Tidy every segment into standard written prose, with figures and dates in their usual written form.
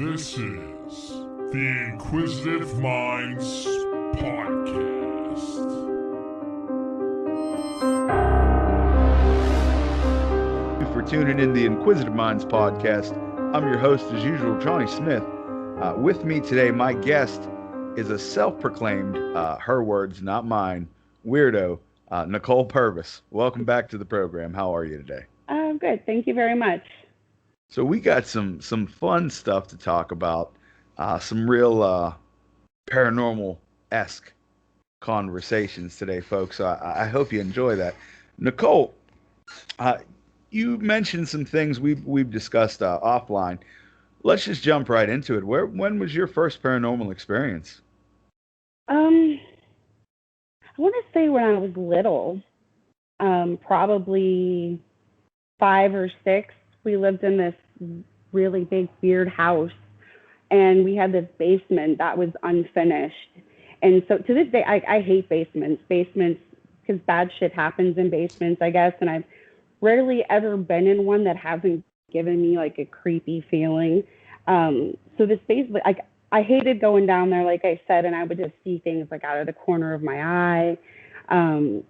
This is the Inquisitive Minds Podcast. Thank you for tuning in the Inquisitive Minds Podcast. I'm your host, as usual, Johnny Smith. With me today, my guest is a self-proclaimed, her words, not mine, weirdo, Nichole Purvis. Welcome back to the program. How are you today? Good. Thank you very much. So we got some fun stuff to talk about, some real paranormal-esque conversations today, folks. So I hope you enjoy that. Nichole, you mentioned some things we've discussed offline. Let's just jump right into it. When was your first paranormal experience? I want to say when I was little, probably 5 or 6. We lived in this really big, weird house, and we had this basement that was unfinished. And so to this day, I hate basements, because bad shit happens in basements, I guess. And I've rarely ever been in one that hasn't given me like a creepy feeling. So this basement, I hated going down there, like I said, and I would just see things like out of the corner of my eye,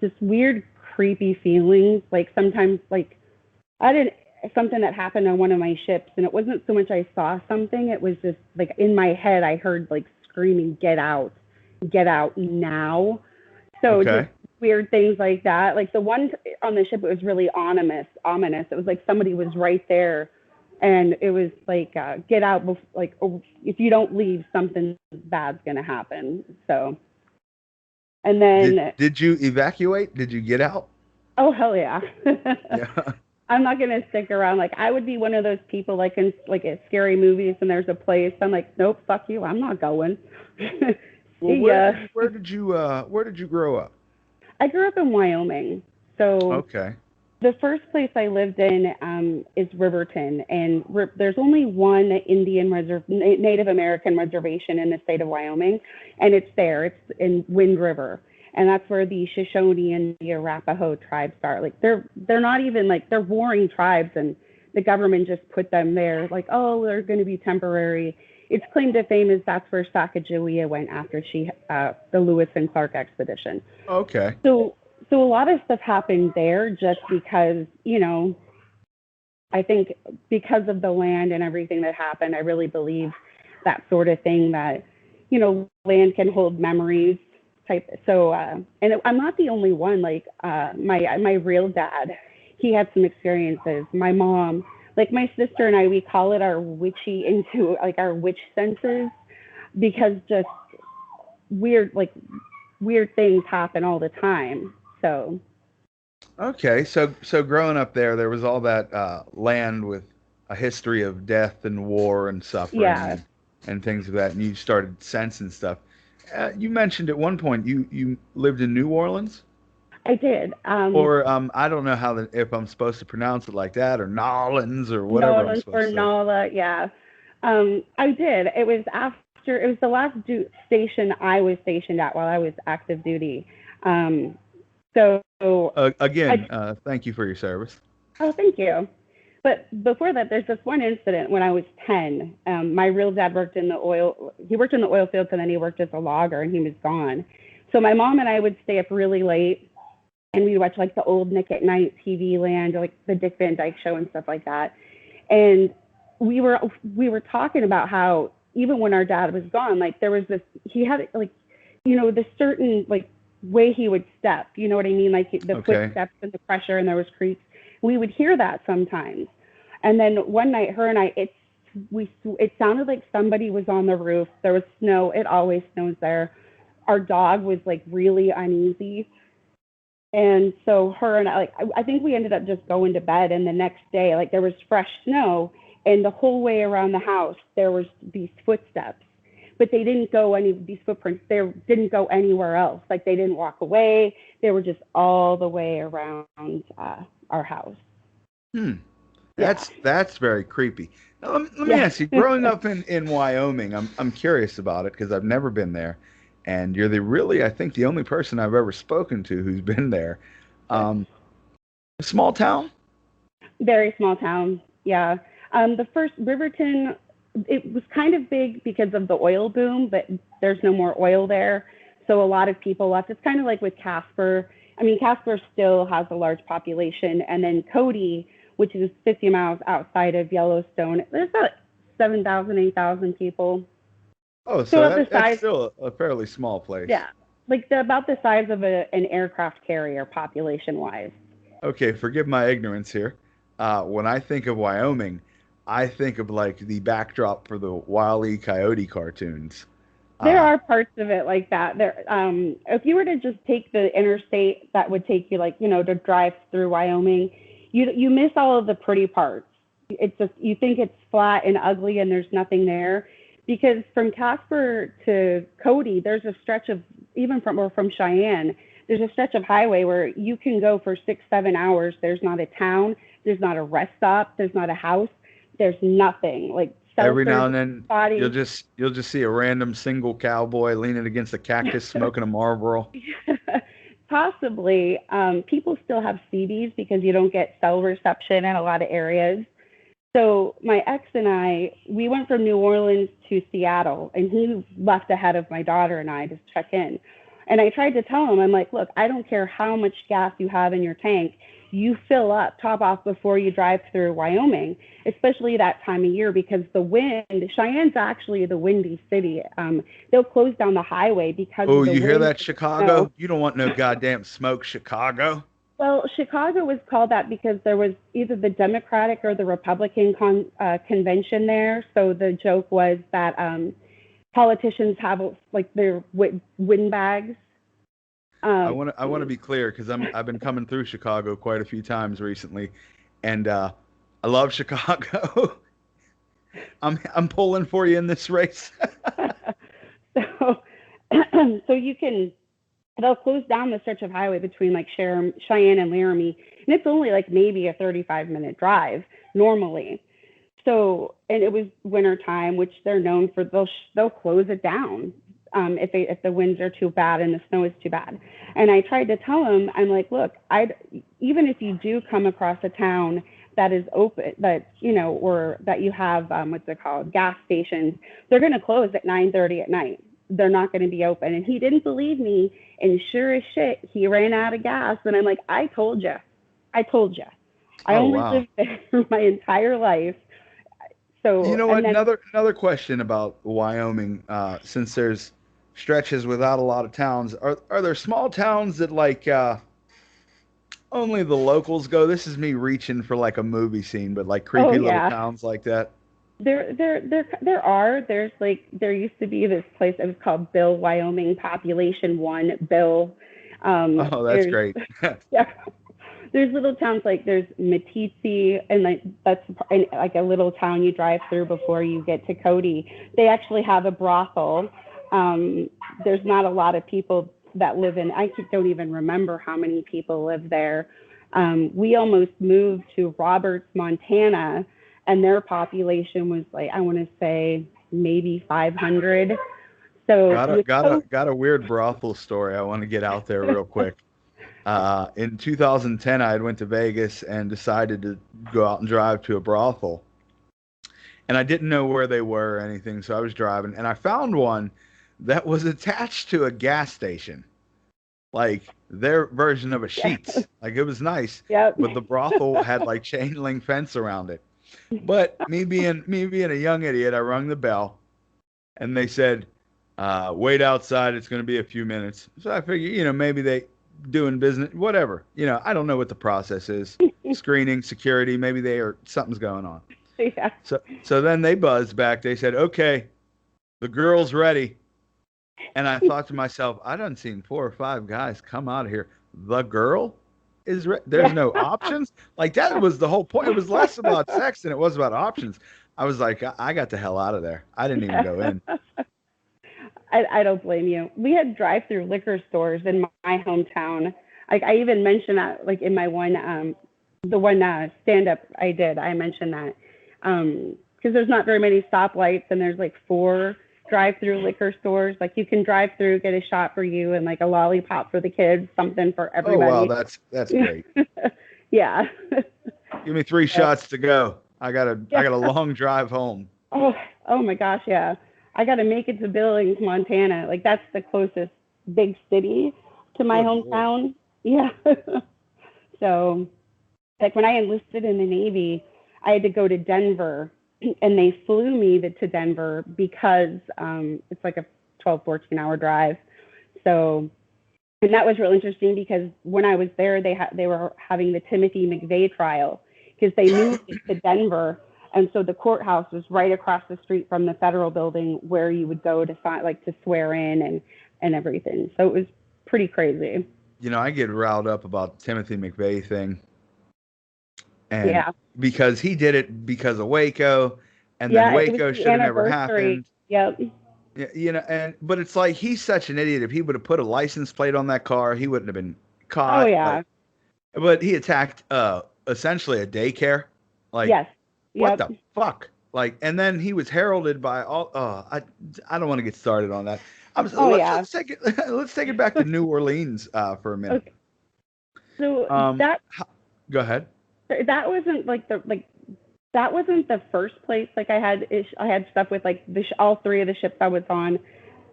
just weird, creepy feelings. Like sometimes, like something that happened on one of my ships, and it wasn't so much I saw something, it was just like in my head I heard like screaming, get out now. So Okay. Just weird things like that. Like the one on the ship, it was really ominous. It was like somebody was right there, and it was like, get out, like, if you don't leave, something bad's gonna happen. So, and then Did you evacuate? Did you get out? oh hell yeah. Yeah. I'm not gonna stick around. Like I would be one of those people, like in scary movies, and there's a place. I'm like, nope, fuck you, I'm not going. Well, where did you grow up? I grew up in Wyoming. So Okay. the first place I lived in is Riverton, and there's only one Native American reservation in the state of Wyoming, and it's there. It's in Wind River. And that's where the Shoshone and the Arapaho tribes are. Like they're not even like, they're warring tribes, and the government just put them there. Like, oh, they're going to be temporary. Its claim to fame is that's where Sacagawea went after the Lewis and Clark expedition. Okay. So a lot of stuff happened there just because, I think because of the land and everything that happened, I really believe that sort of thing, that, land can hold memories. So, and I'm not the only one. Like my real dad, he had some experiences. My mom, like my sister and I, we call it our witch senses, because just weird things happen all the time. So. Okay. So growing up there was all that land with a history of death and war and suffering, Yeah. and things like that, and you started sensing stuff. You mentioned at one point you lived in New Orleans? I did. Or I don't know if I'm supposed to pronounce it like that, or Nolans, or whatever I'm Nolans supposed or to say. Nala, yeah. I did. It was the last station I was stationed at while I was active duty. Again, thank you for your service. Oh, thank you. But before that, there's this one incident when I was 10. My real dad worked in the oil fields, and then he worked as a logger, and he was gone. So my mom and I would stay up really late, and we'd watch like the old Nick at Night TV Land, or like the Dick Van Dyke Show and stuff like that. And we were talking about how even when our dad was gone, like there was this, he had like, this certain like way he would step, you know what I mean? Like the footsteps and the pressure, and there was creaks. We would hear that sometimes. And then one night, her and I, it sounded like somebody was on the roof. There was snow. It always snows there. Our dog was like really uneasy. And so her and I, like, I think we ended up just going to bed. And the next day, like there was fresh snow, and the whole way around the house, there was these footsteps, but they didn't go these footprints, they didn't go anywhere else. Like they didn't walk away. They were just all the way around our house. Yeah. That's very creepy. Now, let me ask you, growing up in Wyoming, I'm curious about it, because I've never been there, and you're I think the only person I've ever spoken to who's been there. A small town? Very small town, yeah. The first Riverton it was kind of big because of the oil boom, but there's no more oil there. So a lot of people left. It's kind of like with Casper. I mean, Casper still has a large population. And then Cody, which is 50 miles outside of Yellowstone, there's about 7,000, 8,000 people. Oh, so that's still a fairly small place. Yeah, like about the size of an aircraft carrier population-wise. Okay, forgive my ignorance here. When I think of Wyoming, I think of like the backdrop for the Wile E. Coyote cartoons. There are parts of it like that. There, if you were to just take the interstate that would take you, like, to drive through Wyoming, you miss all of the pretty parts. It's just, you think it's flat and ugly and there's nothing there. Because from Casper to Cody, there's a stretch of, from Cheyenne, there's a stretch of highway where you can go for 6-7 hours. There's not a town, there's not a rest stop, there's not a house, there's nothing. Like, every now and then you'll just see a random single cowboy leaning against a cactus smoking a Marlboro. Possibly. People still have CBs because you don't get cell reception in a lot of areas. So my ex and I, we went from New Orleans to Seattle, and he left ahead of my daughter and I to check in. And I tried to tell him, I'm like, look, I don't care how much gas you have in your tank. You fill up, top off before you drive through Wyoming, especially that time of year, because the wind, Cheyenne's actually the windy city. They'll close down the highway because of the wind. Oh, you hear that, Chicago? You don't want no goddamn smoke, Chicago. Well, Chicago was called that because there was either the Democratic or the Republican convention there. So the joke was that politicians have like their wind bags. I want to be clear because I've been coming through Chicago quite a few times recently, and I love Chicago. I'm pulling for you in this race. So you can. They'll close down the stretch of highway between like Cheyenne and Laramie, and it's only like maybe a 35-minute drive normally. So, and it was winter time, which they're known for. They'll close it down if the winds are too bad and the snow is too bad. And I tried to tell him, I'm like, look, even if you do come across a town that is open, that or that you have gas stations, they're going to close at 9:30 at night. They're not going to be open. And he didn't believe me. And sure as shit, he ran out of gas. And I'm like, I told you. I only lived there my entire life. So you know what? Another question about Wyoming, since there's stretches without a lot of towns, are there small towns that like only the locals go? This is me reaching for like a movie scene, but like creepy little towns like that. There used to be this place. It was called Bill, Wyoming, Population 1, Bill. That's great. Yeah. There's little towns like there's Meeteetse, and that's like a little town you drive through before you get to Cody. They actually have a brothel. There's not a lot of people that live in. I don't even remember how many people live there. We almost moved to Roberts, Montana. And their population was like, I want to say maybe 500. So got a weird brothel story I want to get out there real quick. In 2010, I went to Vegas and decided to go out and drive to a brothel. And I didn't know where they were or anything, so I was driving. And I found one that was attached to a gas station. Like their version of a Sheetz. Like it was nice. Yep. But the brothel had like chain link fence around it. But me being a young idiot, I rung the bell, and they said, "Wait outside. It's going to be a few minutes." So I figured, maybe they doing business, whatever. I don't know what the process is. Screening, security, maybe something's going on. Yeah. So then they buzzed back. They said, "Okay, the girl's ready." And I thought to myself, I done seen 4 or 5 guys come out of here. The girl is there's no options. Like that was the whole point. It was less about sex than it was about options. I was like, I got the hell out of there. I didn't even go in. I don't blame you. We had drive-through liquor stores in my hometown. Like I even mentioned that, like in my stand-up I did. I mentioned that because there's not very many stoplights, and there's like 4 drive-through liquor stores. Like you can drive through, get a shot for you, and like a lollipop for the kids, something for everybody. Oh wow, that's great. Yeah. Give me 3 shots to go. I got a long drive home. Oh my gosh, yeah. I got to make it to Billings, Montana. Like that's the closest big city to my Good Lord. hometown. Yeah. So, like when I enlisted in the Navy, I had to go to Denver, and they flew me to Denver because it's like a 12, 14-hour drive. So, and that was real interesting because when I was there, they were having the Timothy McVeigh trial because they moved it to Denver, and so the courthouse was right across the street from the federal building where you would go to to swear in and everything. So it was pretty crazy. You know, I get riled up about the Timothy McVeigh thing. And Yeah. because he did it because of Waco, and Yeah, then it was Waco the should have never anniversary. happened. Yep. You know, but it's like he's such an idiot. If he would have put a license plate on that car, he wouldn't have been Oh caught. yeah. But he attacked essentially a daycare. Like, Yes. what Yep. the fuck? Like, and then he was heralded by all. I don't want to get started on that. Oh yeah. Let's take it. Let's take it back to New Orleans for a minute. Okay. So Go ahead. that wasn't that wasn't the first place. Like I had stuff with like all three of the ships I was on.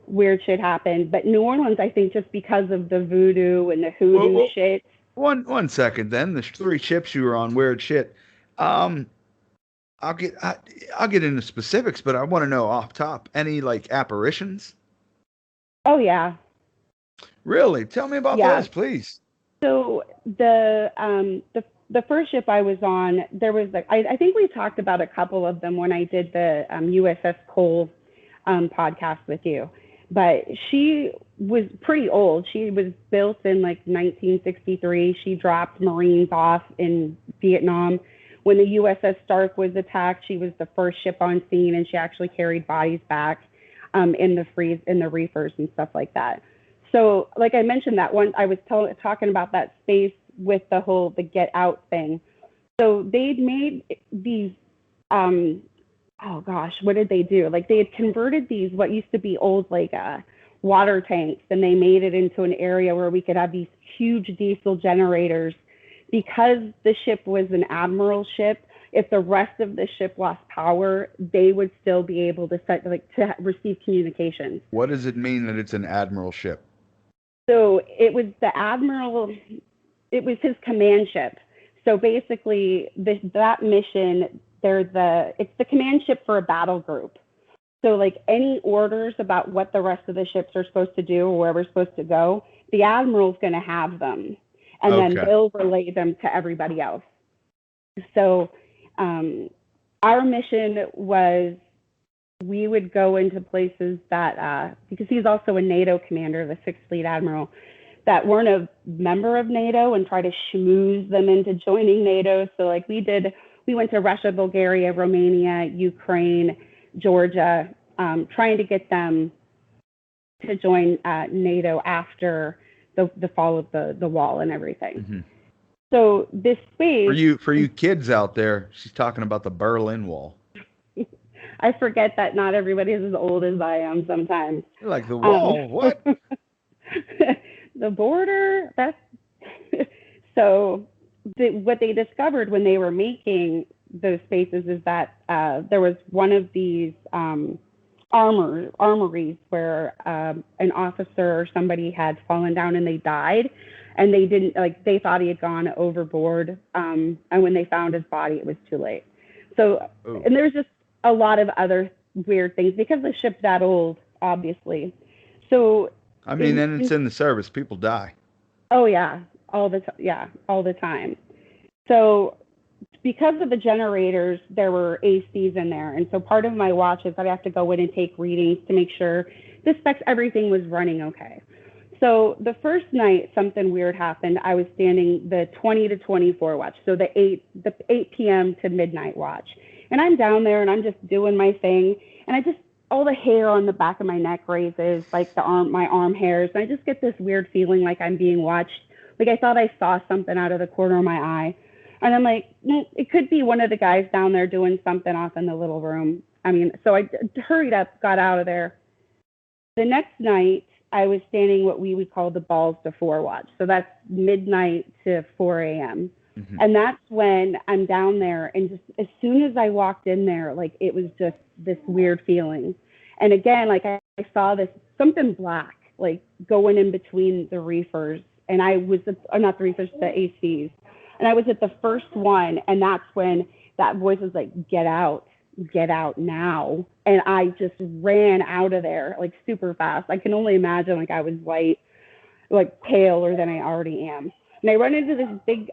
Weird shit happened, but New Orleans, I think, just because of the voodoo and the hoodoo shit. One second, then the 3 ships you were on, weird shit. I'll get into specifics, but I want to know off top any like apparitions. Oh yeah. Really? Tell me about those, please. So the first ship I was on, there was I think we talked about a couple of them when I did the USS Cole podcast with you, but she was pretty old. She was built in like 1963. She dropped Marines off in Vietnam. When the USS Stark was attacked, she was the first ship on scene, and she actually carried bodies back in the reefers and stuff like that. So, like I mentioned that one, I was talking about that space with the get out thing. So they'd made these, oh gosh, what did they do? Like they had converted these, what used to be old like water tanks, and they made it into an area where we could have these huge diesel generators. Because the ship was an Admiral ship, if the rest of the ship lost power, they would still be able to to receive communications. What does it mean that it's an Admiral ship? So it was the Admiral, it was his command ship. So basically that mission, it's the command ship for a battle group. So like any orders about what the rest of the ships are supposed to do or where we're supposed to go, the Admiral's going to have them. And then they'll relay them to everybody else. So our mission was we would go into places that, because he's also a NATO commander, the 6th Fleet Admiral, that weren't a member of NATO and try to schmooze them into joining NATO. So like we went to Russia, Bulgaria, Romania, Ukraine, Georgia, trying to get them to join NATO after the fall of the wall and everything. Mm-hmm. So this space for you kids out there, she's talking about the Berlin Wall. I forget that not everybody is as old as I am sometimes. You're like the wall, what? The border, that's so what they discovered when they were making those spaces is that there was one of these armories where an officer or somebody had fallen down and they died, and they thought he had gone overboard, and when they found his body it was too late. So and there's just a lot of other weird things because the ship's that old, obviously. So I mean, and it's in the service, people die. Oh yeah, all the time. So because of the generators, there were ACs in there. And so part of my watch is I'd have to go in and take readings to make sure everything was running okay. So the first night, something weird happened. I was standing the 20 to 24 watch, so the 8 p.m. to midnight watch. And I'm down there and I'm just doing my thing. And all the hair on the back of my neck raises, like my arm hairs. And I just get this weird feeling like I'm being watched. Like I thought I saw something out of the corner of my eye. And I'm like, it could be one of the guys down there doing something off in the little room. I mean, so I hurried up, got out of there. The next night, I was standing what we would call the balls to 4 watch. So that's midnight to 4 a.m. Mm-hmm. And that's when I'm down there. And just as soon as I walked in there, like it was just this weird feeling. And again, like I saw this something black, like going in between the reefers, and I was not the reefers, the ACs, and I was at the first one, and that's when that voice was like, get out now. And I just ran out of there like super fast. I can only imagine like I was white, like paler than I already am. And I run into this big,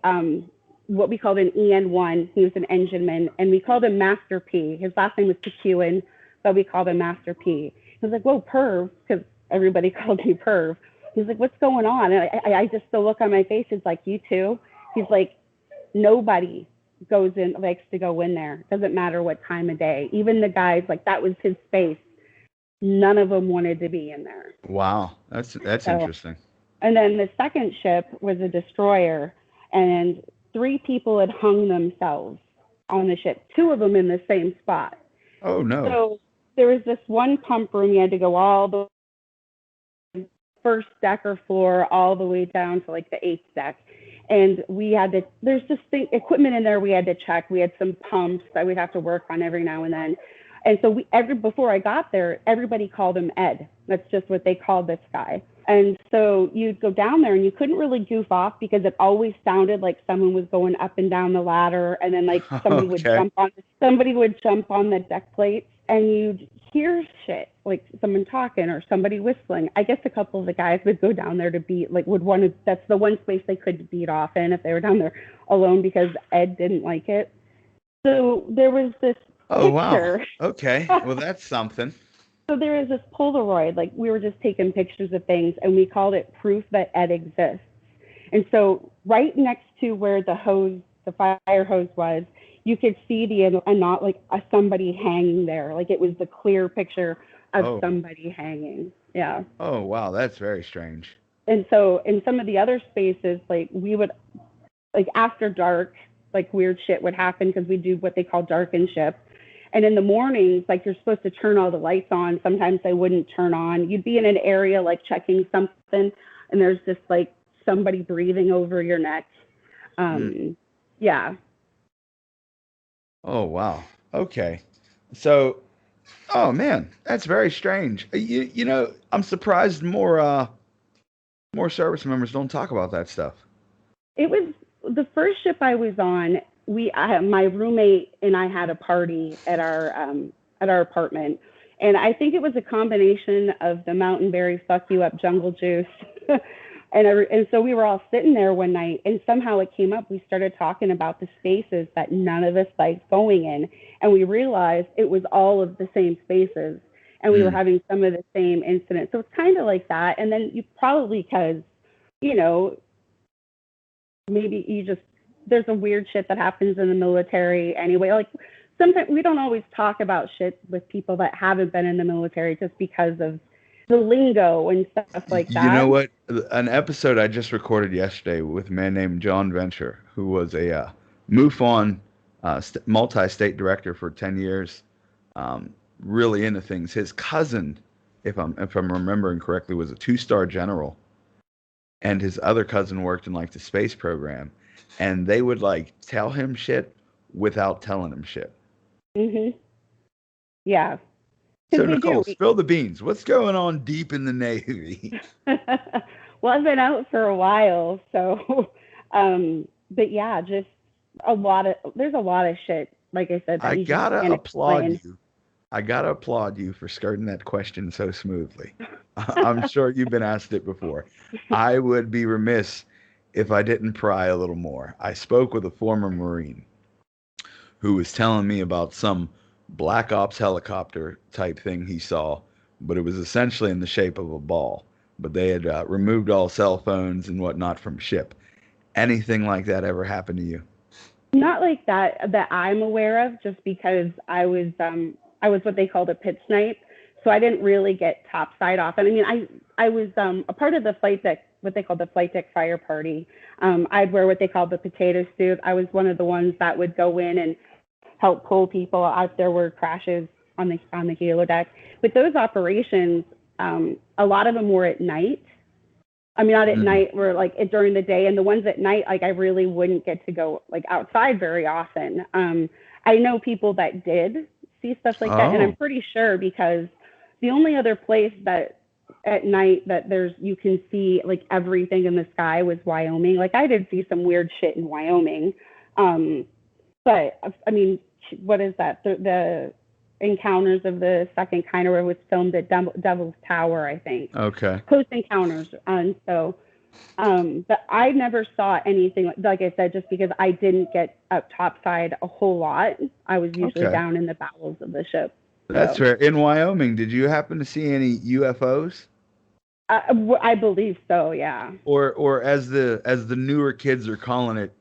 what we called an EN1. He was an engineman, and we called him Master P. His last name was Tequin, but we called him Master P. He was like, whoa, Perv, because everybody called me Perv. He's like, what's going on? And I just, the look on my face is like, you too? He's like, nobody likes to go in there. Doesn't matter what time of day. Even the guys, like that was his space. None of them wanted to be in there. Wow, that's interesting. And then the second ship was a destroyer, and 3 people had hung themselves on the ship, 2 of them in the same spot. Oh no. So there was this one pump room. You had to go all the first deck or floor all the way down to like the 8th deck. And we had to, there's this thing, equipment in there we had to check. We had some pumps that we'd have to work on every now and then. And so before I got there, everybody called him Ed. That's just what they called this guy. And so you'd go down there and you couldn't really goof off because it always sounded like someone was going up and down the ladder, and then like somebody would jump on the deck plates, and you'd hear shit, like someone talking or somebody whistling. I guess a couple of the guys would go down there to beat, like that's the one space they could beat off in if they were down there alone because Ed didn't like it. So there was this picture. Wow. Okay. Well, that's something. So there is this Polaroid, like we were just taking pictures of things, and we called it proof that Ed exists. And so right next to where the fire hose was, you could see not like somebody hanging there. Like it was the clear picture of somebody hanging. Yeah. Oh, wow. That's very strange. And so in some of the other spaces, like we would, like after dark, like weird shit would happen because we do what they call darken ship. And in the mornings, like you're supposed to turn all the lights on. Sometimes they wouldn't turn on. You'd be in an area like checking something, and there's just like somebody breathing over your neck. Yeah. Oh, wow. Okay. So, oh man, that's very strange. You know, I'm surprised more service members don't talk about that stuff. It was the first ship I was on. My roommate and I had a party at our apartment, and I think it was a combination of the Mountain Berry fuck you up jungle juice, and so we were all sitting there one night, and somehow it came up. We started talking about the spaces that none of us liked going in, and we realized it was all of the same spaces, and we were having some of the same incidents. So it's kind of like that, and then you probably because, you know, maybe there's a weird shit that happens in the military anyway. Like sometimes we don't always talk about shit with people that haven't been in the military just because of the lingo and stuff like that. You know what? An episode I just recorded yesterday with a man named John Venture, who was a MUFON multi-state director for 10 years, really into things. His cousin, if I'm remembering correctly, was a 2-star general, and his other cousin worked in like the space program. And they would like tell him shit without telling him shit. Mm-hmm. Yeah. So Nichole, spill the beans. What's going on deep in the Navy? Well, I've been out for a while, so, but yeah, just there's a lot of shit. Like I said, I gotta applaud you for skirting that question so smoothly. I'm sure you've been asked it before. I would be remiss if I didn't pry a little more. I spoke with a former Marine who was telling me about some Black Ops helicopter type thing he saw, but it was essentially in the shape of a ball. But they had removed all cell phones and whatnot from ship. Anything like that ever happened to you? Not like that I'm aware of, just because I was what they called a pit snipe. So I didn't really get topside off. And I mean, I was a part of the flight deck, what they called the flight deck fire party. I'd wear what they called the potato suit. I was one of the ones that would go in and help pull people out. There were crashes on the helo deck. But those operations, a lot of them were at night. I mean, not at night, were like during the day. And the ones at night, like I really wouldn't get to go like outside very often. I know people that did see stuff like that. And I'm pretty sure because the only other place that at night that you can see like everything in the sky was Wyoming. Like I did see some weird shit in Wyoming. But I mean, what is that? The Encounters of the Second Kind, where it was filmed at Devil's Tower, I think. Okay. Close Encounters. And so, but I never saw anything, like I said, just because I didn't get up topside a whole lot. I was usually down in the bowels of the ship. That's fair. In Wyoming, did you happen to see any UFOs? I believe so, yeah. Or as the newer kids are calling it,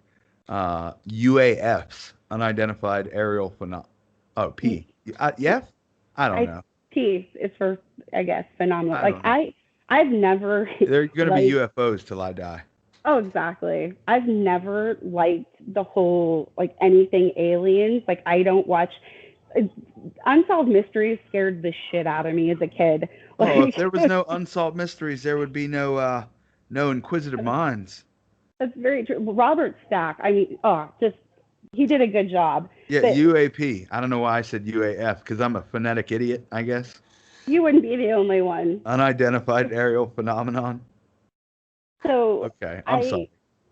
UAFs, unidentified aerial phenomena. Oh, P. Yeah? I don't know. P is for, I guess, phenomenal. I've never. They're going to be UFOs till I die. Oh, exactly. I've never liked the whole, like, anything aliens. Like, I don't watch. Unsolved Mysteries scared the shit out of me as a kid. Like, if there was no Unsolved Mysteries, there would be no Inquisitive Minds. That's very true. Robert Stack, I mean, he did a good job. Yeah, but UAP. I don't know why I said UAF, because I'm a phonetic idiot, I guess. You wouldn't be the only one. Unidentified aerial phenomenon. So okay, I'm sorry.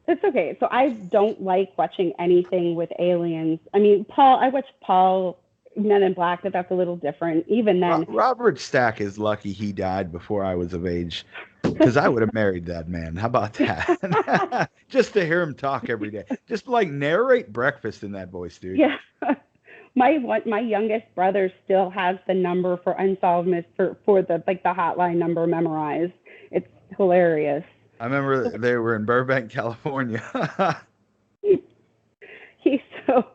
It's okay. So I don't like watching anything with aliens. I mean, I watched Paul, Men in Black, but that's a little different. Even then, Robert Stack is lucky he died before I was of age, because I would have married that man. How about that? Just to hear him talk every day, just like narrate breakfast in that voice, dude. Yeah. My youngest brother still has the number for Unsolved Mysteries for the hotline number memorized. It's hilarious. I remember they were in Burbank, California. So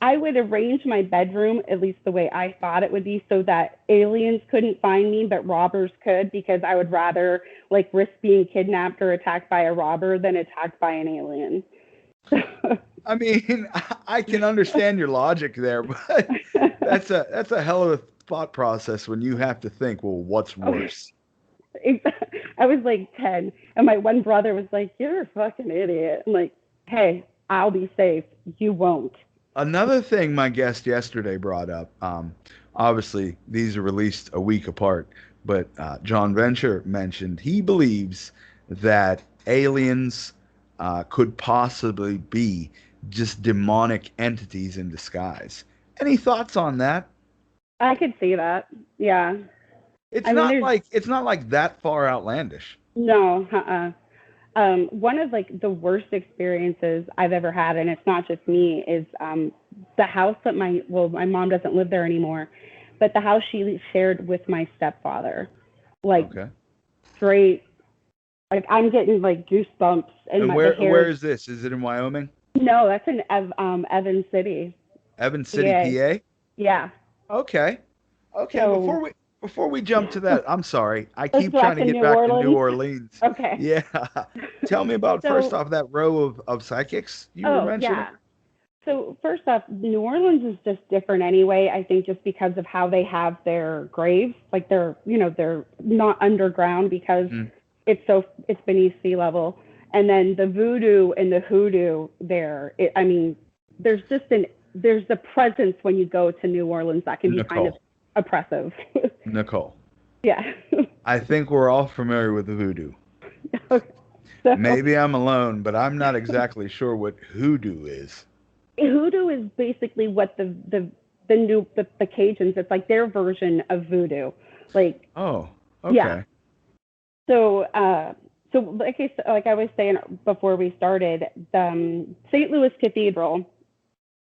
I would arrange my bedroom, at least the way I thought it would be, so that aliens couldn't find me, but robbers could, because I would rather like risk being kidnapped or attacked by a robber than attacked by an alien. I mean, I can understand your logic there, but that's a hell of a thought process when you have to think, well, what's worse? I was like 10, and my one brother was like, "You're a fucking idiot." I'm like, "Hey, I'll be safe. You won't." Another thing my guest yesterday brought up, obviously these are released a week apart, but John Venture mentioned he believes that aliens could possibly be just demonic entities in disguise. Any thoughts on that? I could see that. Yeah. It's not like that far outlandish. No, one of like the worst experiences I've ever had, and it's not just me, is the house that my mom doesn't live there anymore, but the house she shared with my stepfather. Like, straight, like I'm getting like goosebumps. And where is this? Is it in Wyoming? No, that's in Evans City. Evans City, PA? Yeah. Okay. So, before we jump to that, I'm sorry. I keep trying to get back to New Orleans. Okay. Yeah. Tell me about, first off, that row of psychics you were mentioning. Yeah. So first off, New Orleans is just different anyway, I think, just because of how they have their graves. Like they're not underground because it's beneath sea level. And then the voodoo and the hoodoo there, there's a presence when you go to New Orleans that can be kind of oppressive. Nichole. Yeah. I think we're all familiar with the voodoo. Maybe I'm alone, but I'm not exactly sure what hoodoo is. Hoodoo is basically what the Cajuns, it's like their version of voodoo. Like, oh, okay. Yeah. So like I was saying before we started, the St. Louis Cathedral,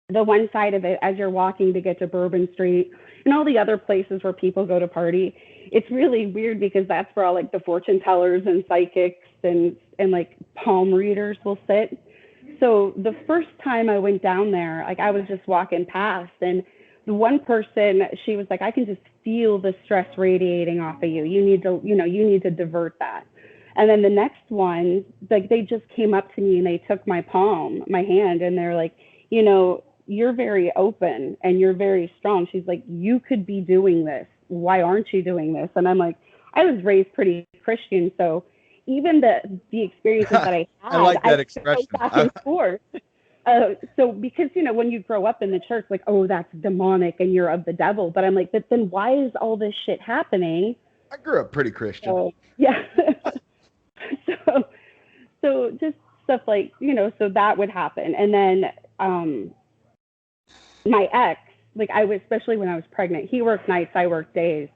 the one side of it, as you're walking to get to Bourbon Street and all the other places where people go to party, it's really weird because that's where all like the fortune tellers and psychics and like palm readers will sit. So the first time I went down there, like I was just walking past, and the one person, she was like, "I can just feel the stress radiating off of you. You need to divert that." And then the next one, like they just came up to me and they took my hand, and they're like, "You're very open and you're very strong." She's like, "You could be doing this. Why aren't you doing this?" And I'm like, I was raised pretty Christian, so even the experiences that I had, I like that expression. Back and forth So because, when you grow up in the church, like, oh, that's demonic and you're of the devil. But I'm like, but then why is all this shit happening? I grew up pretty Christian. So, yeah. so just stuff like, so that would happen. And then my ex, like especially when I was pregnant, he worked nights, I worked days.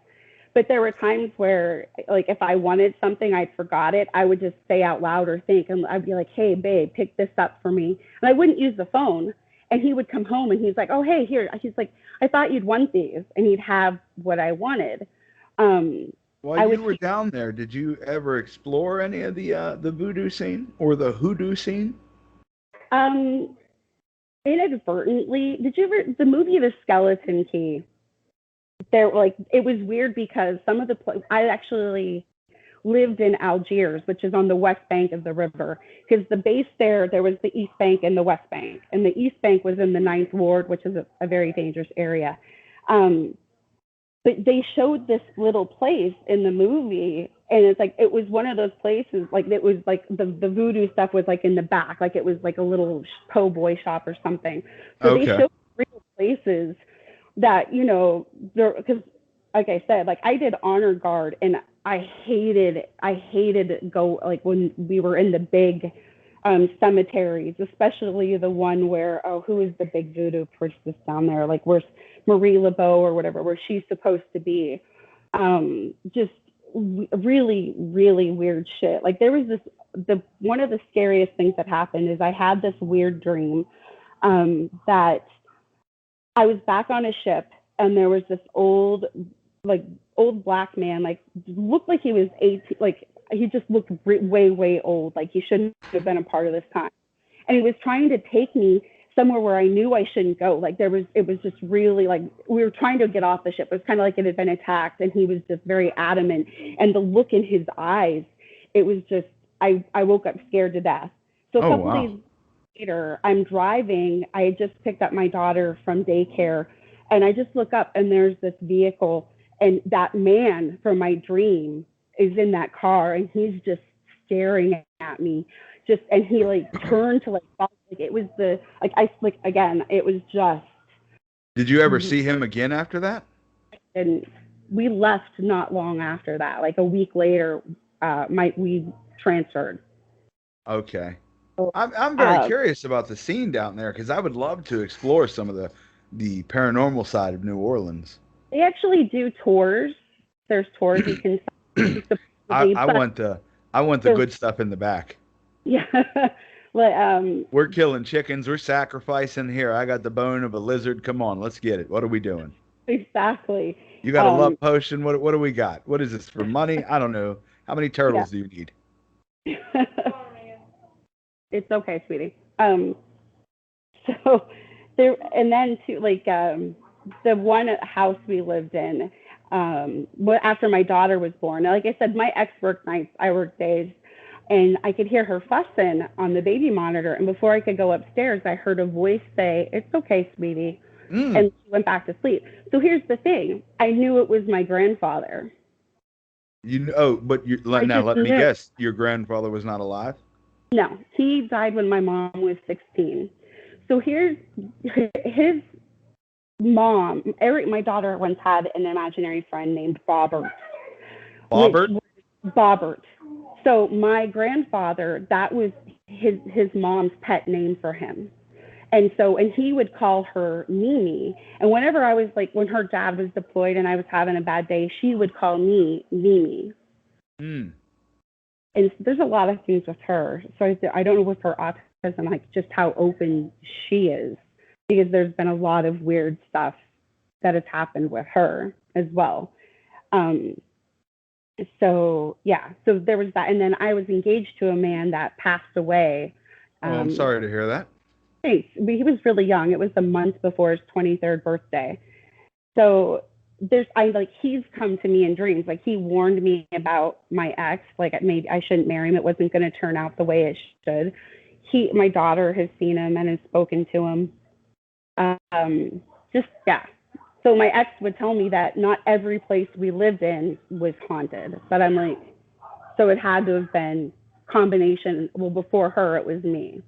But there were times where, like, if I wanted something, I'd forgot it. I would just say out loud or think, and I'd be like, hey, babe, pick this up for me. And I wouldn't use the phone. And he would come home and he's like, oh, hey, here. He's like, I thought you'd want these. And he'd have what I wanted. While you were down there, did you ever explore any of the voodoo scene or the hoodoo scene? Inadvertently. Did you ever, the movie The Skeleton Key? It was weird because some of I actually lived in Algiers, which is on the west bank of the river, because the base there was the East Bank and the West Bank, and the East Bank was in the 9th Ward, which is a very dangerous area. But they showed this little place in the movie, and it's like, it was one of those places, like, it was like the voodoo stuff was like in the back, like it was like a little po' boy shop or something. So They showed real places that, because like I said, like, I did honor guard, and I hated when we were in the big cemeteries, especially the one where, who is the big voodoo priestess down there? Like, where's Marie Laveau or whatever, where she's supposed to be. Just really, really weird shit. Like, there was one of the scariest things that happened is I had this weird dream that I was back on a ship, and there was this old black man, like, looked like he was 18, like, he just looked way, way old, like he shouldn't have been a part of this time. And he was trying to take me somewhere where I knew I shouldn't go. Like, it was just really, like, we were trying to get off the ship. It was kind of like it had been attacked, and he was just very adamant. And the look in his eyes, it was just, I woke up scared to death. So a couple days later, I'm driving. I had just picked up my daughter from daycare, and I just look up, and there's this vehicle, and that man from my dream is in that car, and he's just staring at me. And he, like, turned to, like, it was again, it was just. Did you ever see him again after that? And we left not long after that. Like, a week later, we transferred. Okay. I'm very curious about the scene down there, because I would love to explore some of the paranormal side of New Orleans. They actually do tours. There's tours you can. I want the good stuff in the back. Yeah. But, we're killing chickens. We're sacrificing. Here, I got the bone of a lizard. Come on, let's get it. What are we doing? Exactly. You got a love potion. What do we got? What is this, for money? I don't know. How many turtles do you need? It's okay, sweetie. So there, and then to, like, the one house we lived in, after my daughter was born. Like I said, my ex worked nights, I worked days. And I could hear her fussing on the baby monitor. And before I could go upstairs, I heard a voice say, "It's okay, sweetie." And she went back to sleep. So here's the thing. I knew it was my grandfather. But let me guess. Your grandfather was not alive? No, he died when my mom was 16. So here's his mom. My daughter once had an imaginary friend named Bobbert. Bobbert. So my grandfather, that was his mom's pet name for him. And he would call her Mimi. And whenever I was, like, when her dad was deployed and I was having a bad day, she would call me Mimi. And so there's a lot of things with her. So I don't know with her autism, like, just how open she is, because there's been a lot of weird stuff that has happened with her as well. So there was that. And then I was engaged to a man that passed away. I'm sorry to hear that. Thanks. He was really young. It was a month before his 23rd birthday. So he's come to me in dreams. Like, he warned me about my ex, like, maybe I shouldn't marry him. It wasn't going to turn out the way it should. My daughter has seen him and has spoken to him. So my ex would tell me that not every place we lived in was haunted, but I'm like, so it had to have been combination. Well, before her, it was me.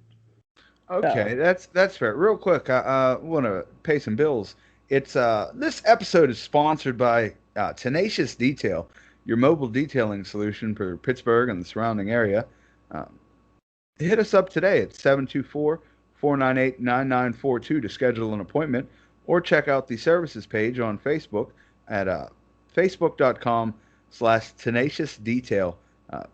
Okay, So that's fair. Real quick, I want to pay some bills. It's this episode is sponsored by Tenacious Detail, your mobile detailing solution for Pittsburgh and the surrounding area. Um, Hit us up today at 724-498-9942 to schedule an appointment, or check out the services page on Facebook at facebook.com/tenacious detail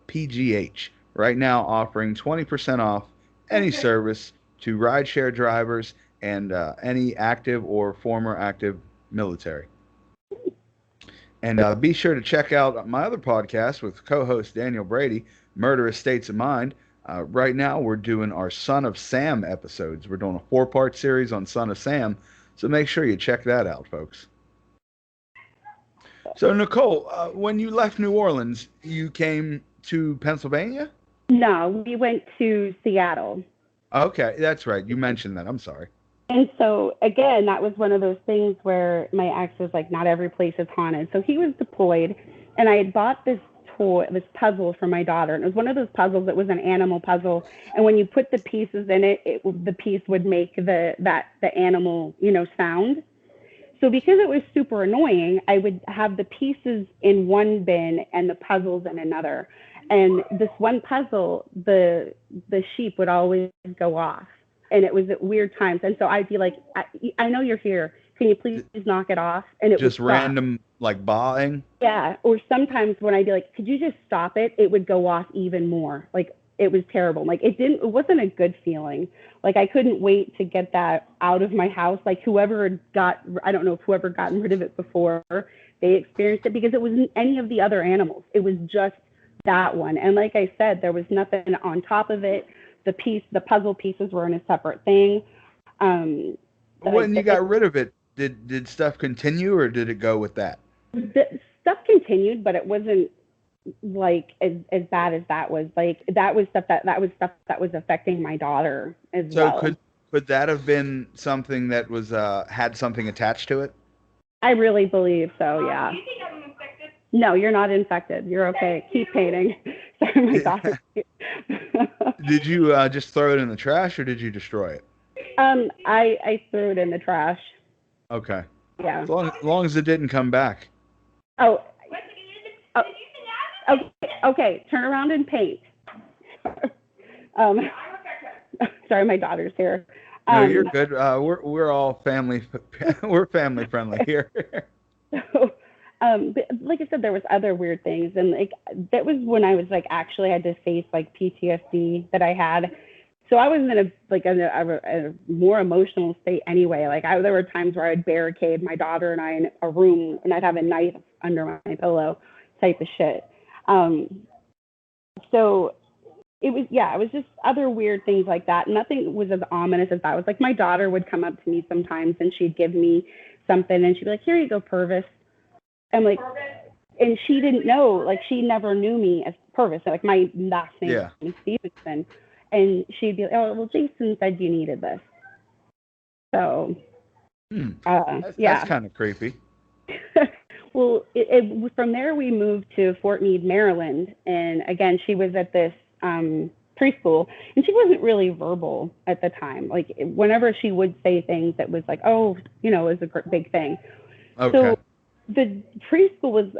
PGH. Right now, offering 20% off any service to rideshare drivers and any active or former active military. And be sure to check out my other podcast with co-host Daniel Brady, Murderous States of Mind. Right now, we're doing our Son of Sam episodes. We're doing a 4-part series on Son of Sam, so make sure you check that out, folks. So, Nichole, when you left New Orleans, you came to Pennsylvania? no, we went to Seattle. Okay, that's right. You mentioned that. I'm sorry. And so again, that was one of those things where my ex was like, not every place is haunted. So he was deployed, and I had bought this toy, this puzzle for my daughter. And it was one of those puzzles that was an animal puzzle. And when you put the pieces in it, the piece would make the animal, sound. So because it was super annoying, I would have the pieces in one bin and the puzzles in another. And this one puzzle, the sheep would always go off, and it was at weird times. And so I'd be like, I know you're here. Can you please knock it off? And it Just would stop. random, like, baaing? Yeah. Or sometimes when I'd be like, could you just stop it? It would go off even more. Like, it was terrible. Like, it wasn't a good feeling. Like, I couldn't wait to get that out of my house. Like, I don't know if whoever gotten rid of it before they experienced it, because it wasn't any of the other animals. It was just that one. And like I said, there was nothing on top of it. The puzzle pieces were in a separate thing. When you got rid of it, did stuff continue, or did it go with that? The stuff continued, but it wasn't like as bad as that was. Like, that was stuff that was affecting my daughter as well. So could that have been something that was had something attached to it? I really believe so, yeah. Do you think I'm infected? No, you're not infected. You're okay. Keep painting. Sorry, my daughter. Did you just throw it in the trash, or did you destroy it? I threw it in the trash. Okay. Yeah. As long as it didn't come back. Oh. Okay. Turn around and paint. Sorry, my daughter's here. No, you're good. We're all family. We're family friendly here. So, but like I said, there was other weird things, and like that was when I was like actually had to face like PTSD that I had. So I was in a more emotional state anyway. Like there were times where I'd barricade my daughter and I in a room, and I'd have a knife under my pillow, type of shit. So it was just other weird things like that. Nothing was as ominous as that. It was like my daughter would come up to me sometimes and she'd give me something and she'd be like, "Here you go, Purvis." I'm like, and she didn't know, like she never knew me as Purvis. Like my last name is Stevenson. And she'd be like, "Oh, well, Jason said you needed this." So, that's kind of creepy. Well, from there we moved to Fort Meade, Maryland, and again she was at this preschool, and she wasn't really verbal at the time. Like whenever she would say things, that was like, "Oh, it was a big thing." Okay. So the preschool was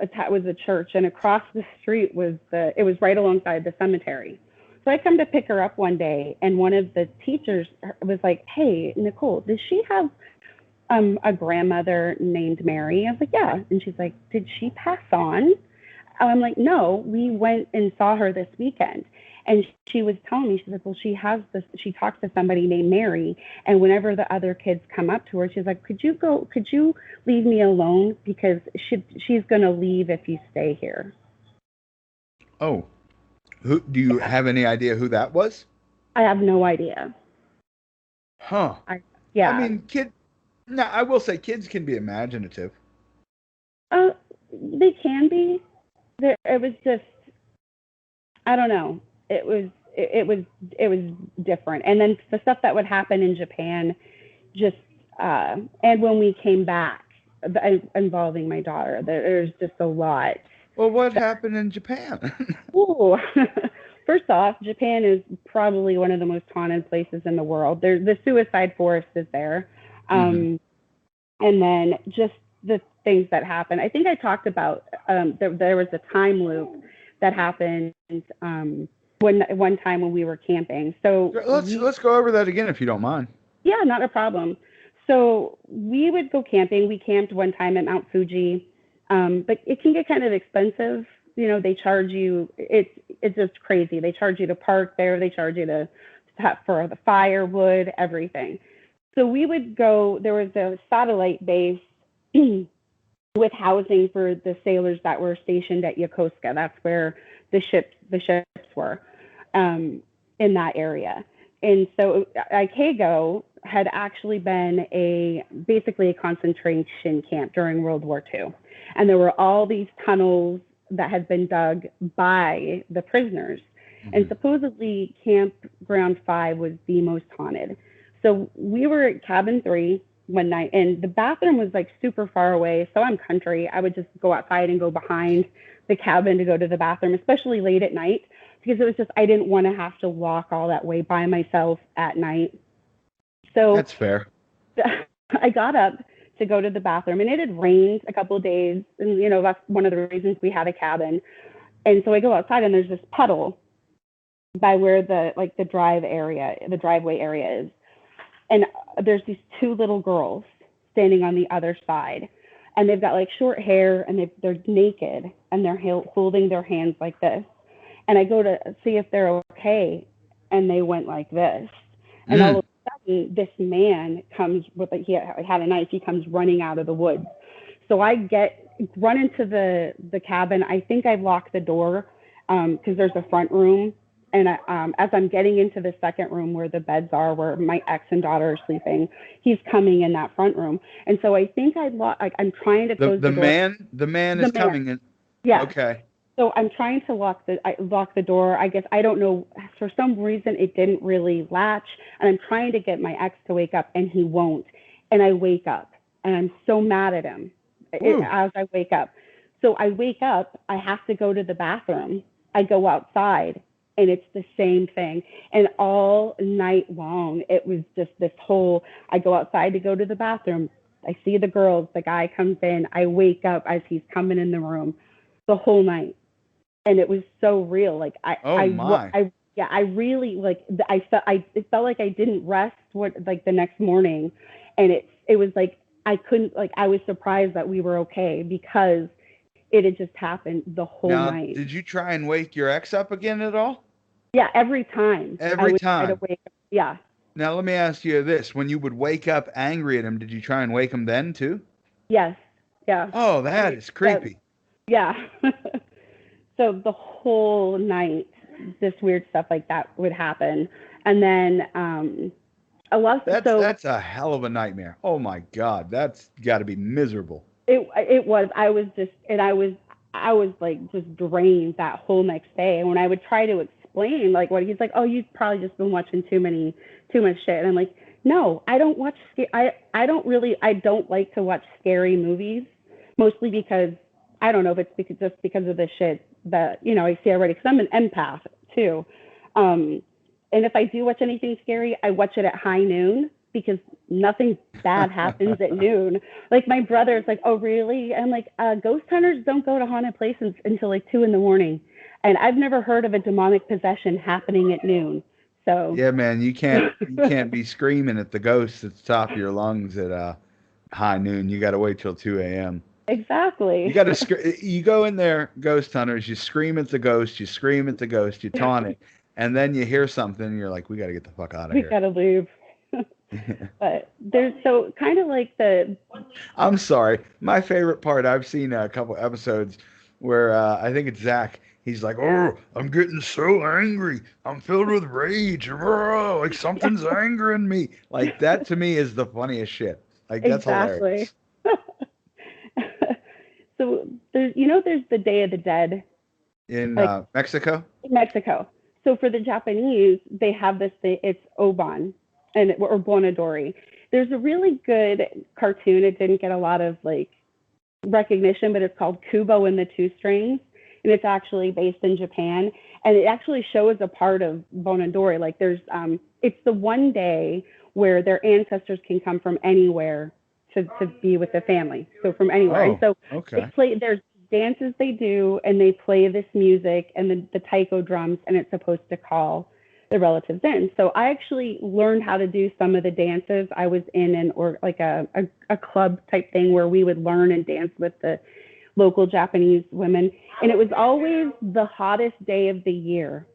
a church, and across the street it was right alongside the cemetery. So I come to pick her up one day, and one of the teachers was like, "Hey, Nichole, does she have a grandmother named Mary?" I was like, "Yeah." And she's like, "Did she pass on?" I'm like, "No, we went and saw her this weekend." And she was telling me, she's like, "Well, she talks to somebody named Mary, and whenever the other kids come up to her, she's like, could you leave me alone, because she's going to leave if you stay here." Oh. Who do you have any idea who that was? I have no idea. Huh. Yeah. I mean, I will say kids can be imaginative. They can be. It was just, I don't know. It was different. And then the stuff that would happen in Japan, just and when we came back, involving my daughter, there's just a lot. Well, what happened in Japan? Ooh. First off, Japan is probably one of the most haunted places in the world. The suicide forest is there. And then just the things that happen. I think I talked about there was a time loop that happened one time when we were camping. So let's go over that again if you don't mind. Yeah, not a problem. So we would go camping. We camped one time at Mount Fuji, but it can get kind of expensive. You know, they charge you. It's just crazy. They charge you to park there. They charge you for the firewood, everything. So we would go. There was a satellite base with housing for the sailors that were stationed at Yokosuka. That's where the ships were in that area. And so Ikego had actually been basically a concentration camp during World War II. And there were all these tunnels that had been dug by the prisoners. And supposedly Campground 5 was the most haunted. So we were at cabin 3 one night, and the bathroom was like super far away. So I'm country. I would just go outside and go behind the cabin to go to the bathroom, especially late at night, because it was just, I didn't want to have to walk all that way by myself at night. So that's fair. I got up to go to the bathroom, and it had rained a couple of days. And, you know, that's one of the reasons we had a cabin. And so I go outside, and there's this puddle by where the driveway area is. And there's these 2 little girls standing on the other side, and they've got like short hair, and they're naked, and they're holding their hands like this. And I go to see if they're okay, and they went like this. And all of a sudden, this man comes he had a knife. He comes running out of the woods. So I run into the cabin. I think I've locked the door because there's a front room. And as I'm getting into the second room where the beds are, where my ex and daughter are sleeping, he's coming in that front room. And so I think I'm trying to close the door. The man is coming in. Yeah. Okay. So I'm trying to lock the door. I guess, I don't know, for some reason it didn't really latch. And I'm trying to get my ex to wake up, and he won't. And I wake up, and I'm so mad at him as I wake up. So I wake up, I have to go to the bathroom. I go outside, and it's the same thing. And all night long, it was just this I go outside to go to the bathroom. I see the girls, the guy comes in, I wake up as he's coming in the room the whole night. And it was so real. Like I really, like, it felt like I didn't rest the next morning. And it was like, I was surprised that we were okay because it had just happened the whole night. Did you try and wake your ex up again at all? Yeah, every time. Every time. Try to wake up. Yeah. Now, let me ask you this. When you would wake up angry at him, did you try and wake him then, too? Yes. Yeah. Oh, that is creepy. Yeah. So the whole night, this weird stuff like that would happen. And then that's a hell of a nightmare. Oh, my God. That's got to be miserable. It was. I was like just drained that whole next day. And when I would try to explain, like, what he's like, oh, you've probably just been watching too much shit. And I'm like, no, I don't watch. I don't like to watch scary movies, mostly because I don't know if it's because of the shit that, you know, I see already, because I'm an empath too. And if I do watch anything scary, I watch it at high noon, because nothing bad happens at noon. Like, my brother's like, oh, really? I'm like, ghost hunters don't go to haunted places until like 2 a.m. And I've never heard of a demonic possession happening at noon. So yeah, man, you can't be screaming at the ghosts at the top of your lungs at high noon. You got to wait till 2 a.m. Exactly. You got to you go in there, ghost hunters. You scream at the ghost. You scream at the ghost. You taunt it, and then you hear something, and you're like, we got to get the fuck out of here. We got to leave. But there's kind of like I'm sorry. My favorite part, I've seen a couple episodes where I think it's Zach. He's like, oh, I'm getting so angry. I'm filled with rage. Like something's angering me. Like, that to me is the funniest shit. Like, that's hilarious. So there's the Day of the Dead. In Mexico? In Mexico. So for the Japanese, they have this thing, it's Oban. Or Bonadori. There's a really good cartoon. It didn't get a lot of like recognition, but it's called Kubo and the Two Strings. and it's actually based in Japan. And it actually shows a part of Bonadori. Like there's, it's the one day where their ancestors can come from anywhere to be with the family. So from anywhere. And so they play, there's dances they do, and they play this music and the taiko drums, and it's supposed to call the relatives in. So I actually learned how to do some of the dances. I was in a club type thing where we would learn and dance with the local Japanese women. And it was always the hottest day of the year,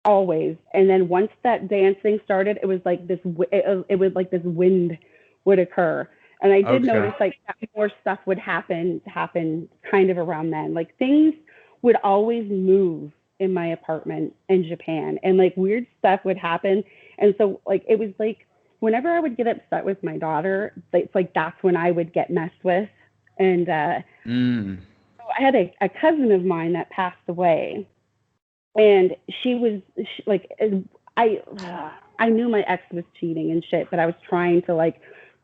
always. And then once that dancing started, it was like this, it was like this wind would occur. And I did notice like that more stuff would happen kind of around then. Like things would always move in my apartment in Japan, and like weird stuff would happen. And so like it was like whenever I would get upset with my daughter, it's like that's when I would get messed with. And so I had a cousin of mine that passed away, and I knew my ex was cheating and shit, but I was trying to like,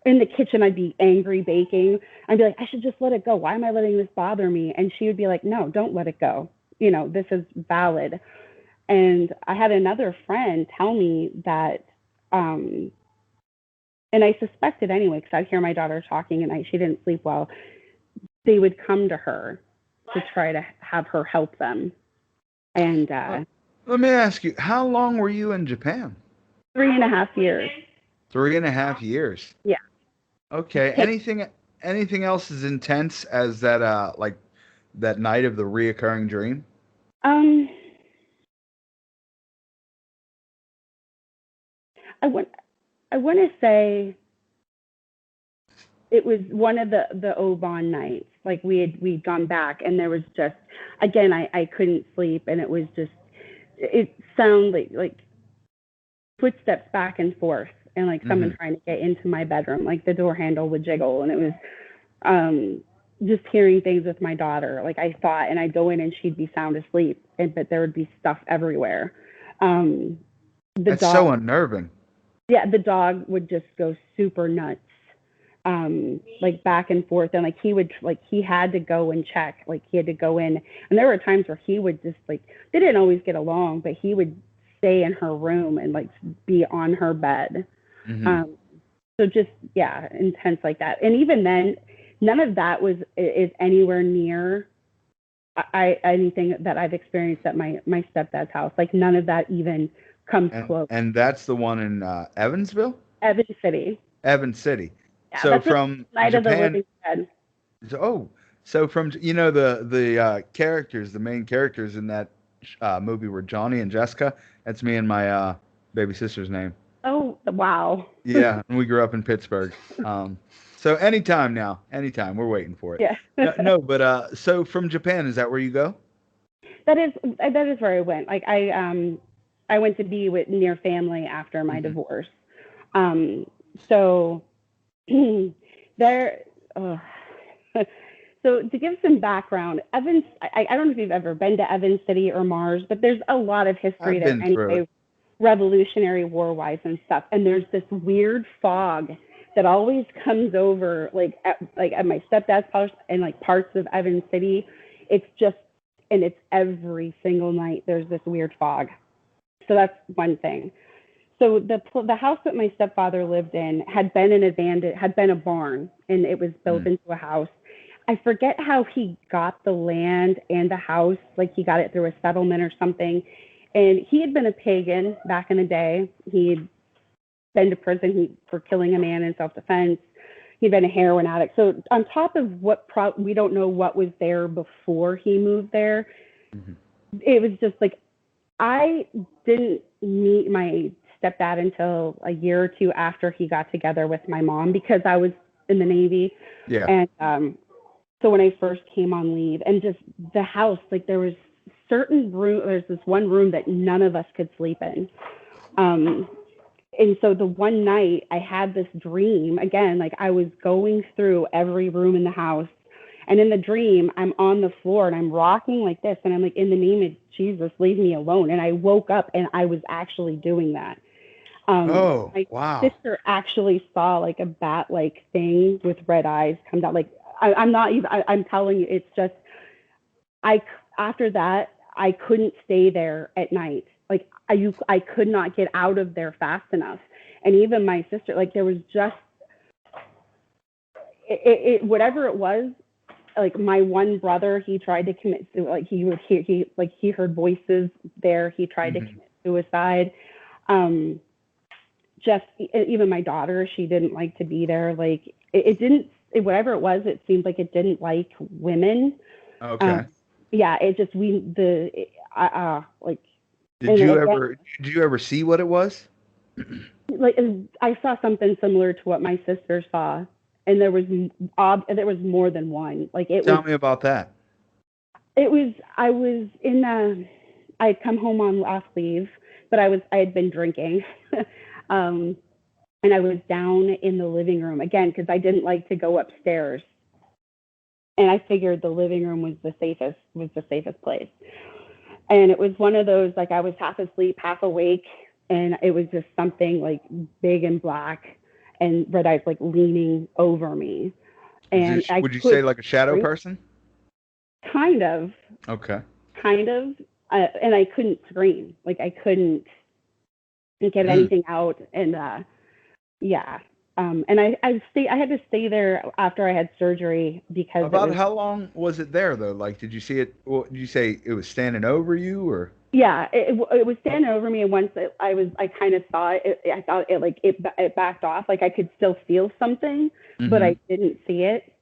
in the kitchen, I'd be angry baking. I'd be like, I should just let it go. Why am I letting this bother me? And she would be like, no, don't let it go. You know, this is valid. And I had another friend tell me that, and I suspected anyway, because I'd hear my daughter talking at night. She didn't sleep well. They would come to her to try to have her help them. And let me ask you, how long were you in Japan? 3.5 years. 3.5 years. Yeah. Okay. Anything else as intense as that like that night of the reoccurring dream? I want to say it was one of the Oban nights. Like we'd gone back, and there was just, again, I couldn't sleep, and it was just, it sounded like footsteps back and forth, and like someone trying to get into my bedroom. Like the door handle would jiggle, and it was just hearing things with my daughter. Like I thought, and I'd go in and she'd be sound asleep, but there would be stuff everywhere. That's so unnerving. Yeah, the dog would just go super nuts, like back and forth. And like he had to go and check, like he had to go in. And there were times where he would just like, they didn't always get along, but he would stay in her room and like be on her bed. So just, yeah, intense like that. And even then, none of that is anywhere near anything that I've experienced at my stepdad's house. Like none of that even comes close. And that's the one in Evansville? Evans City. Evans City. Yeah, so from Night Japan, of the Living Dead. So from, you know, the characters, the main characters in that movie were Johnny and Jessica. That's me and my baby sister's name. Oh, wow. Yeah, and we grew up in Pittsburgh. So anytime, we're waiting for it. Yeah. No, but so from Japan, is that where you go? That is where I went. Like I went to be with near family after my divorce. So there. So to give some background, Evans. I don't know if you've ever been to Evans City or Mars, but there's a lot of history there anyway, Revolutionary War wise and stuff. And there's this weird fog that always comes over, like at my stepdad's house and like parts of Evans City. It's just, and it's every single night there's this weird fog. So that's one thing. So the house that my stepfather lived in had been a barn, and it was built into a house. I forget how he got the land and the house, like he got it through a settlement or something. And he had been a pagan back in the day. He'd been to prison for killing a man in self-defense. He'd been a heroin addict. So on top of we don't know what was there before he moved there. It was just like, I didn't meet my stepdad until a year or two after he got together with my mom, because I was in the Navy. Yeah. And so when I first came on leave, and just the house, like there was there's this one room that none of us could sleep in. And so the one night I had this dream, again, like I was going through every room in the house, and in the dream, I'm on the floor and I'm rocking like this. And I'm like, in the name of Jesus, leave me alone. And I woke up and I was actually doing that. My sister actually saw like a bat-like thing with red eyes come down. Like I'm not even, I'm telling you, it's just, after that, I couldn't stay there at night. Like I could not get out of there fast enough. And even my sister, like there was just whatever it was. Like my one brother, he tried to commit suicide. Like he heard voices there. He tried to commit suicide. Just even my daughter, she didn't like to be there. Like it didn't, whatever it was, it seemed like it didn't like women. Okay. Yeah, it just like. Did you ever see what it was? Like I saw something similar to what my sister saw, and there was more than one. Like Tell me about that. I was in I had come home on last leave, but I had been drinking. And I was down in the living room again because I didn't like to go upstairs. And I figured the living room was the safest place. And it was one of those, like I was half asleep, half awake, and it was just something like big and black and red eyes like leaning over me. And would you say like a shadow person? Kind of. Okay. Kind of. And I couldn't scream. Like I couldn't get anything out. And yeah. And I had to stay there after I had surgery because how long was it there though? Like, did you see it? Did you say it was standing over you or? Yeah, it was standing over me, and once I kind of saw it. I thought it backed off. Like I could still feel something, but I didn't see it.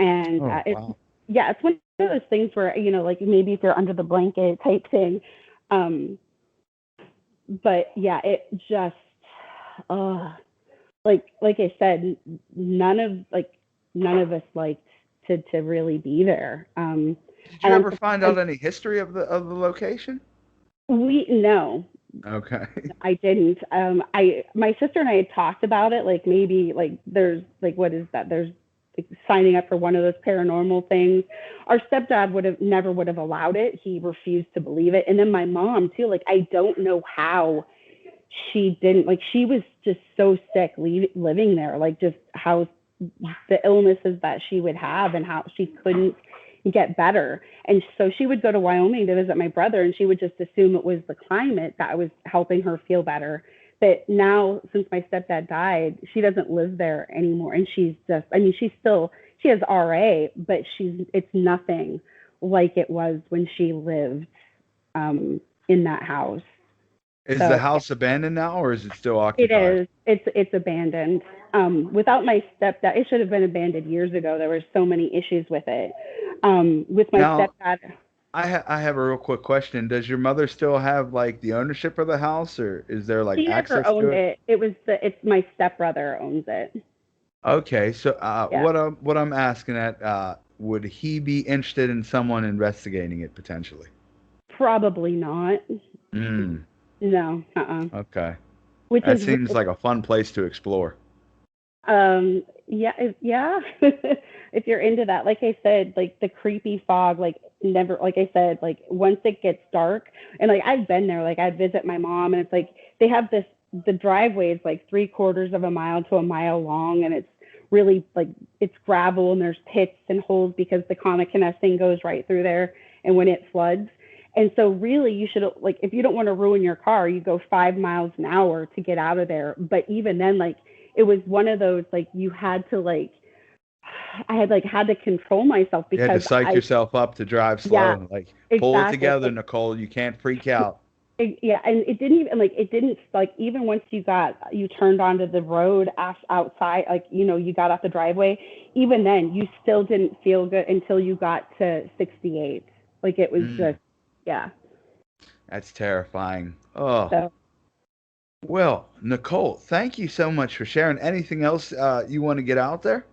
And wow. It's one of those things where like maybe if you're under the blanket type thing. But yeah, it just like I said, none of us liked to really be there. Did you ever find out any history of the location? No. Okay. I didn't. My sister and I had talked about it. Like maybe like there's like what is that? There's like signing up for one of those paranormal things. Our stepdad never would have allowed it. He refused to believe it. And then my mom too. Like I don't know how she didn't. Like she was just so sick living there. Like just how the illnesses that she would have and how she couldn't get better. And so she would go to Wyoming to visit my brother, and she would just assume it was the climate that was helping her feel better. But now, since my stepdad died, she doesn't live there anymore. And she's just, I mean, she has RA, but it's nothing like it was when she lived in that house. Is the house abandoned now, or is it still occupied? It is. It's abandoned. Without my stepdad, it should have been abandoned years ago. There were so many issues with it. With my stepdad. I have a real quick question. Does your mother still have like the ownership of the house, or is there like access to it? She never owned it. It's my stepbrother owns it. Okay, so what I'm asking would he be interested in someone investigating it potentially? Probably not. No. Okay. That seems like a fun place to explore. Yeah. If you're into that, like I said, like the creepy fog, like never, like I said, like once it gets dark, and like I've been there, like I'd visit my mom, and it's like they have the driveway is like 3/4 of a mile to a mile long, and it's really like it's gravel, and there's pits and holes because the Conacaness thing goes right through there, and when it floods. And so really you should, like, if you don't want to ruin your car, you go 5 miles an hour to get out of there. But even then, like, it was one of those, like, you had to, like, I had to control myself because you had to psych yourself up to drive slow. Yeah, like, pull it together, Nichole. You can't freak out. And it didn't even once you turned onto the road outside, like, you got off the driveway, even then you still didn't feel good until you got to 68. Like, it was just, yeah. That's terrifying. Oh. So. Well, Nichole, thank you so much for sharing. Anything else you want to get out there?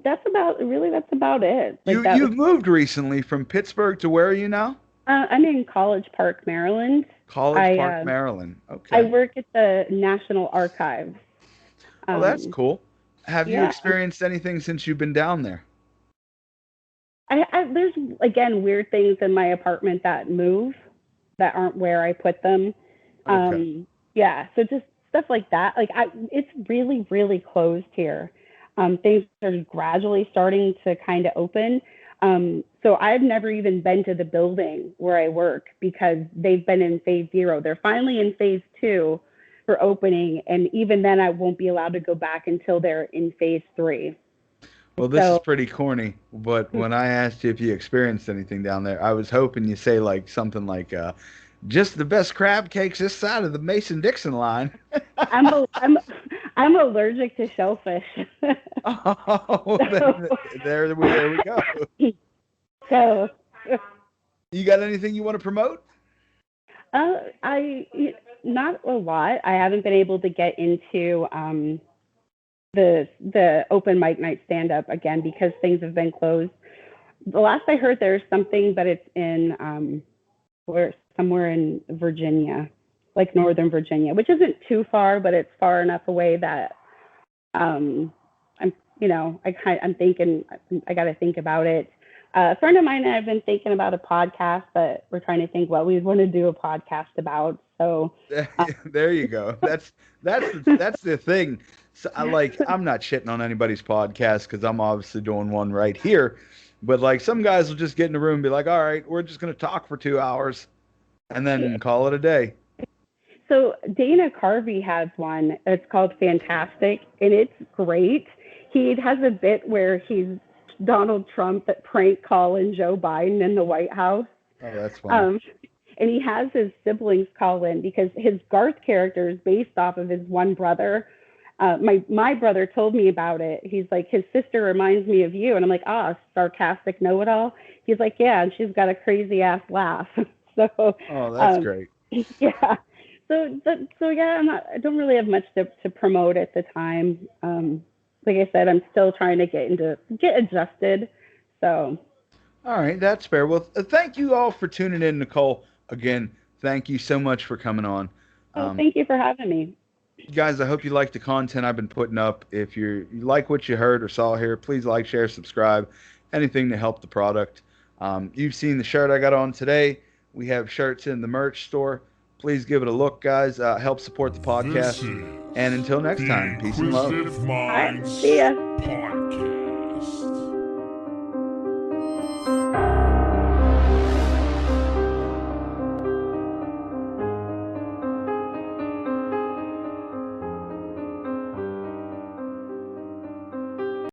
That's about it. Like, you've moved recently from Pittsburgh to where are you now? I'm in College Park, Maryland. Maryland. Okay. I work at the National Archives. Oh, that's cool. Have you experienced anything since you've been down there? There's, again, weird things in my apartment that move, that aren't where I put them. Okay. So just stuff like that. Like, it's really, really closed here. things are gradually starting to kind of open. So I've never even been to the building where I work because they've been in phase 0. They're finally in phase 2 for opening. And even then I won't be allowed to go back until they're in phase 3. Well, this is pretty corny, but when I asked you if you experienced anything down there, I was hoping you say like something like, just the best crab cakes this side of the Mason-Dixon line. I'm allergic to shellfish. Oh, there we go. So, you got anything you want to promote? Not a lot. I haven't been able to get into the open mic night stand up again because things have been closed. The last I heard, there's something, but it's in somewhere in Virginia, like Northern Virginia, which isn't too far, but it's far enough away that I'm thinking I got to think about it. A friend of mine and I have been thinking about a podcast, but we're trying to think what we want to do a podcast about. So there you go. That's the thing. So I'm not shitting on anybody's podcast because I'm obviously doing one right here. But like some guys will just get in the room and be like, all right, we're just going to talk for 2 hours and then call it a day. So Dana Carvey has one. It's called Fantastic, and it's great. He has a bit where he's Donald Trump that prank calling Joe Biden in the White House. Oh, that's funny. And he has his siblings call in because his Garth character is based off of his one brother. My brother told me about it. He's like, his sister reminds me of you. And I'm like, sarcastic know-it-all. He's like, yeah, and she's got a crazy ass laugh. So, oh, that's great. Yeah. So yeah, I don't really have much to promote at the time. Like I said, I'm still trying to get adjusted. So. All right, that's fair. Well, thank you all for tuning in, Nichole. Again, thank you so much for coming on. Thank you for having me. Guys, I hope you like the content I've been putting up. If you like what you heard or saw here, please like, share, subscribe, anything to help the product. You've seen the shirt I got on today. We have shirts in the merch store. Please give it a look, guys. Help support the podcast. And until next time, peace and love. Inquisitive Minds See ya. Podcast.